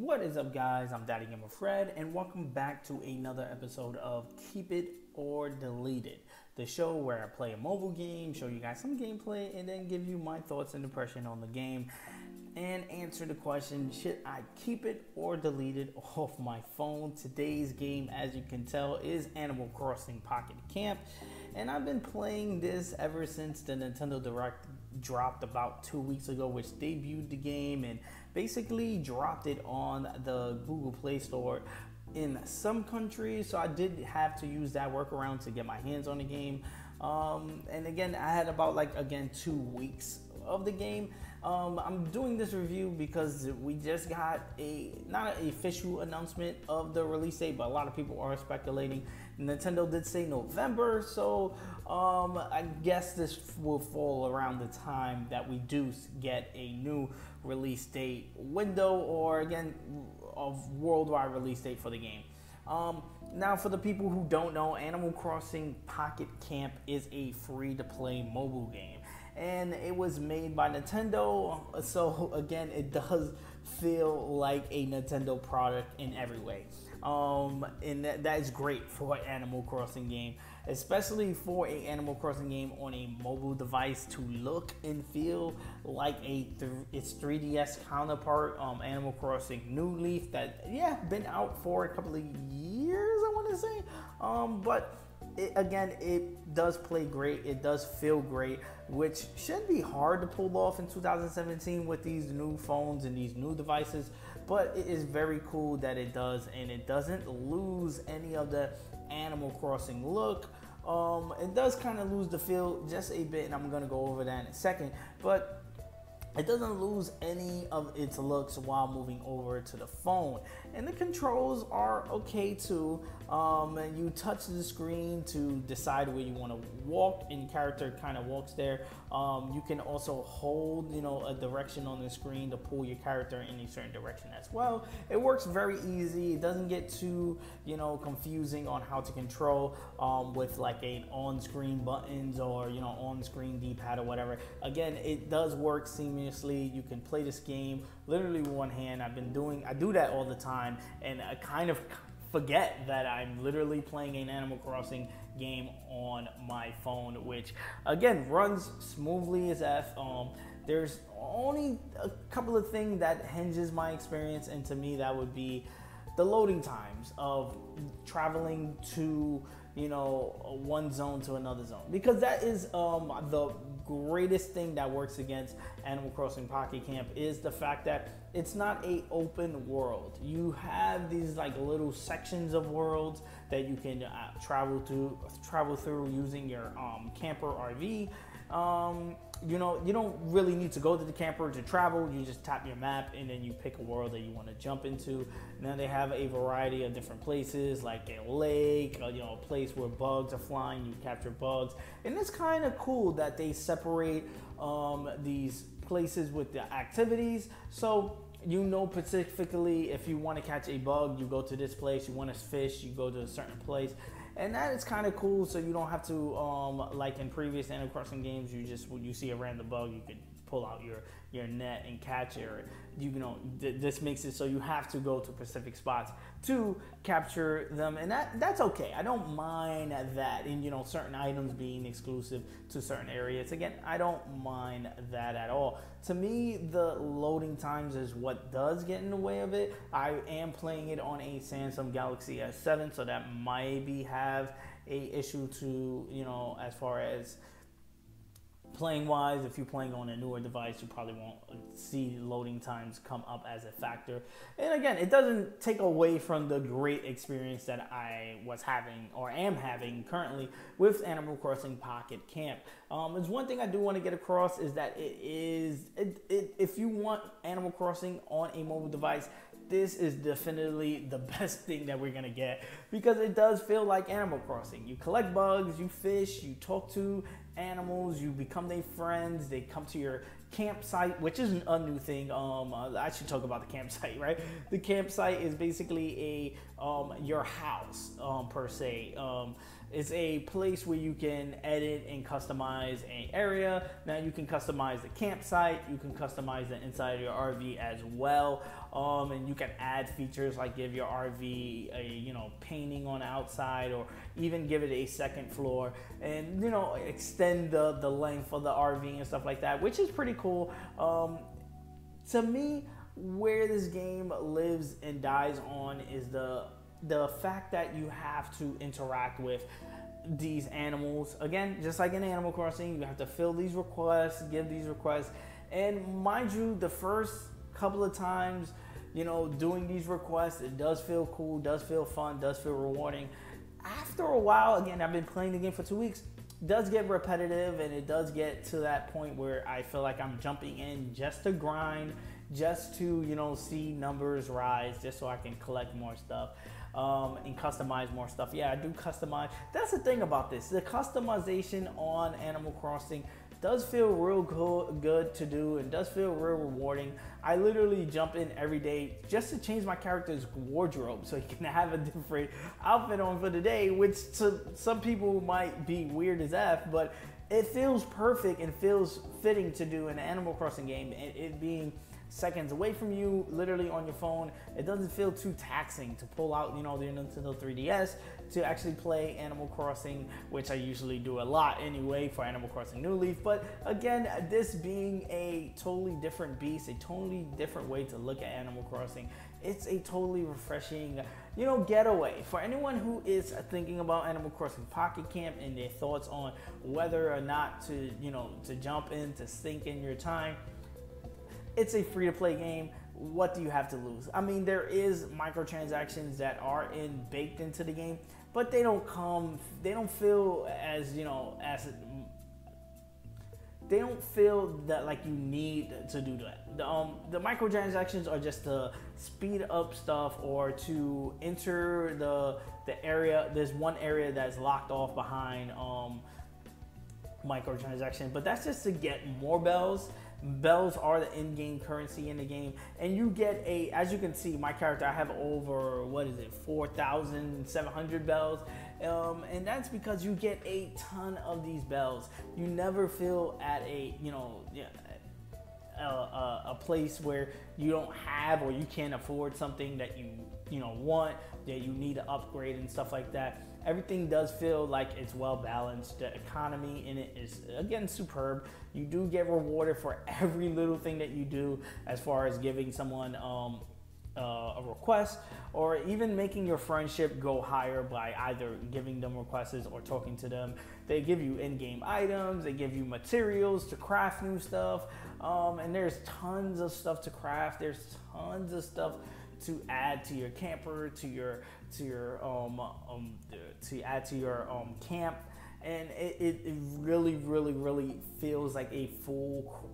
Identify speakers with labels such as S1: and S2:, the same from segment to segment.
S1: What is up, guys? I'm Daddy Gamer Fred, and welcome back to another episode of Keep It or Delete It, the show where I play a mobile game, show you guys some gameplay, and then give you my thoughts and impression on the game, and answer the question, should I keep it or delete it off my phone? Today's game, as you can tell, is Animal Crossing Pocket Camp, and I've been playing this ever since the Nintendo Direct dropped about 2 weeks ago, which debuted the game and basically dropped it on the Google Play Store in some countries. So I did have to use that workaround to get my hands on the game. And again, I had about 2 weeks of the game. I'm doing this review because we just got not an official announcement of the release date, but a lot of people are speculating. Nintendo did say November, so I guess this will fall around the time that we do get a new release date window, or again, a worldwide release date for the game. Now, for the people who don't know, Animal Crossing Pocket Camp is a free-to-play mobile game, and it was made by Nintendo, so again, it does feel like a Nintendo product in every way. And that is great for an Animal Crossing game, especially for an Animal Crossing game on a mobile device to look and feel like its 3DS counterpart, Animal Crossing New Leaf, that been out for a couple of years, I want to say, but it does play great. It does feel great, which should be hard to pull off in 2017 with these new phones and these new devices. But it is very cool that it does, and it doesn't lose any of the Animal Crossing look. It does kind of lose the feel just a bit, and I'm going to go over that in a second. But it doesn't lose any of its looks while moving over to the phone. And the controls are okay too. You touch the screen to decide where you want to walk, and character kind of walks there. You can also hold, a direction on the screen to pull your character in a certain direction as well. It works very easy. It doesn't get too, confusing on how to control with an on-screen buttons or, on-screen D-pad or whatever. Again, it does work seamlessly. You can play this game literally with one hand. I do that all the time, and I kind of forget that I'm literally playing an Animal Crossing game on my phone, which again runs smoothly as F. There's only a couple of things that hinges my experience, and to me that would be the loading times of traveling to one zone to another zone, because that is the greatest thing that works against Animal Crossing Pocket Camp is the fact that it's not a open world. You have these little sections of worlds that you can travel through using your camper RV. You don't really need to go to the camper to travel. You just tap your map and then you pick a world that you want to jump into. Now they have a variety of different places, like a lake, a place where bugs are flying. You capture bugs, and it's kind of cool that they separate these places with the activities. So specifically, if you want to catch a bug, you go to this place. You want to fish, you go to a certain place. And that is kind of cool, so you don't have to, like in previous Animal Crossing games, when you see a random bug, you can pull out your net and catch it. Or, this makes it so you have to go to specific spots to capture them, and that's okay. I don't mind that, and certain items being exclusive to certain areas. Again, I don't mind that at all. To me, the loading times is what does get in the way of it. I am playing it on a Samsung Galaxy S7, so that maybe have a issue to, as far as playing wise. If you're playing on a newer device, you probably won't see loading times come up as a factor. And again, it doesn't take away from the great experience that I was having or am having currently with Animal Crossing Pocket Camp. There's one thing I do want to get across is that if you want Animal Crossing on a mobile device, this is definitely the best thing that we're gonna get, because it does feel like Animal Crossing. You collect bugs, you fish, you talk to animals, you become their friends, they come to your campsite, which isn't a new thing. I should talk about the campsite, right? The campsite is basically your house, per se. It's a place where you can edit and customize an area. Now you can customize the campsite, you can customize the inside of your RV as well. and you can add features like give your RV a, you know, painting on the outside, or even give it a second floor, and, you know, extend the length of the RV and stuff like that, which is pretty cool. To me, where this game lives and dies on is the fact that you have to interact with these animals. Again, just like in Animal Crossing, you have to fill these requests, give these requests, and mind you, the first couple of times, you know, doing these requests, it does feel cool, does feel fun, does feel rewarding. After a while, again, I've been playing the game for 2 weeks, it does get repetitive, and it does get to that point where I feel like I'm jumping in just to grind, just to, you know, see numbers rise, just so I can collect more stuff. And customize more stuff. Yeah, I do customize. That's the thing about this. The customization on Animal Crossing does feel real good to do, and does feel real rewarding. I literally jump in every day just to change my character's wardrobe so he can have a different outfit on for the day, which to some people might be weird as F, but it feels perfect and feels fitting to do in an Animal Crossing game. It being seconds away from you, literally on your phone. It doesn't feel too taxing to pull out, you know, the Nintendo 3DS to actually play Animal Crossing, which I usually do a lot anyway for Animal Crossing New Leaf. But again, this being a totally different beast, a totally different way to look at Animal Crossing, it's a totally refreshing, you know, getaway. For anyone who is thinking about Animal Crossing Pocket Camp and their thoughts on whether or not to, you know, to jump in, to sink in your time, it's a free-to-play game. What do you have to lose? I mean, there is microtransactions that are baked into the game, but they don't feel as, you know, they don't feel that like you need to do that. The microtransactions are just to speed up stuff or to enter the area. There's one area that's locked off behind microtransaction, but that's just to get more bells. Bells are the in-game currency in the game, and you get as you can see, my character, I have over 4,700 bells, and that's because you get a ton of these bells. You never feel at a, you know, a place where you don't have or you can't afford something that you know want, that you need to upgrade and stuff like that. Everything does feel like it's well balanced. The economy in it is, again, superb. You do get rewarded for every little thing that you do, as far as giving someone a request, or even making your friendship go higher by either giving them requests or talking to them. They give you in-game items, they give you materials to craft new stuff, and there's tons of stuff to craft. There's tons of stuff to add to your camper, to add to your camp, and it really feels like a full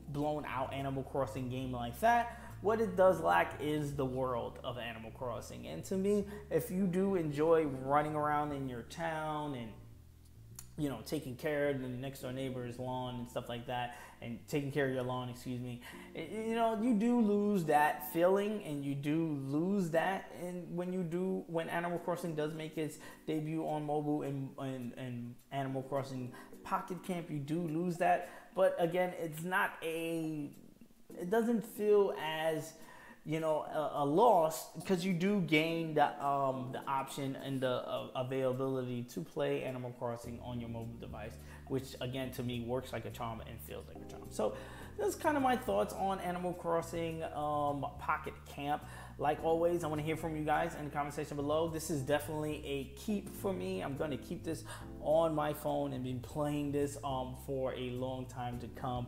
S1: blown out Animal Crossing game like that. What it does lack is the world of Animal Crossing, and to me, if you do enjoy running around in your town and, you know, taking care of the next door neighbor's lawn and stuff like that, and taking care of your lawn, excuse me, you know, you do lose that feeling, and you do lose that. And when Animal Crossing does make its debut on mobile and Animal Crossing Pocket Camp, you do lose that. But again, it doesn't feel as, you know, a loss, because you do gain the option and the availability to play Animal Crossing on your mobile device, which again to me works like a charm and feels like a charm. So that's kind of my thoughts on Animal Crossing Pocket Camp. Like always, I want to hear from you guys in the comment section below. This is definitely a keep for me. I'm going to keep this on my phone and been playing this for a long time to come.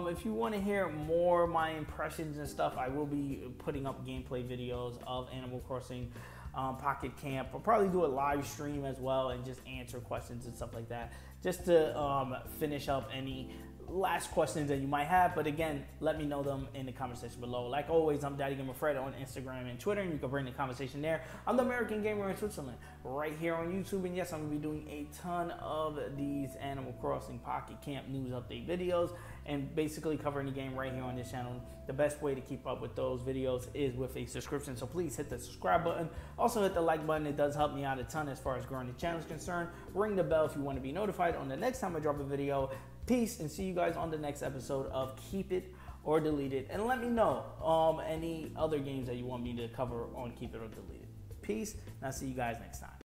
S1: If you want to hear more my impressions and stuff, I will be putting up gameplay videos of Animal Crossing Pocket Camp. I'll probably do a live stream as well and just answer questions and stuff like that, just to finish up any last questions that you might have. But again, let me know them in the comment section below. Like always, I'm Daddy Gamer Fred on Instagram and Twitter, and you can bring the conversation there. I'm the American Gamer in Switzerland, right here on YouTube. And yes, I'm going to be doing a ton of these Animal Crossing Pocket Camp news update videos, and basically covering the game right here on this channel. The best way to keep up with those videos is with a subscription, so please hit the subscribe button. Also hit the like button. It does help me out a ton as far as growing the channel is concerned. Ring the bell if you want to be notified on the next time I drop a video. Peace, and see you guys on the next episode of Keep It or Delete It, and let me know any other games that you want me to cover on Keep It or Delete It. Peace, and I'll see you guys next time.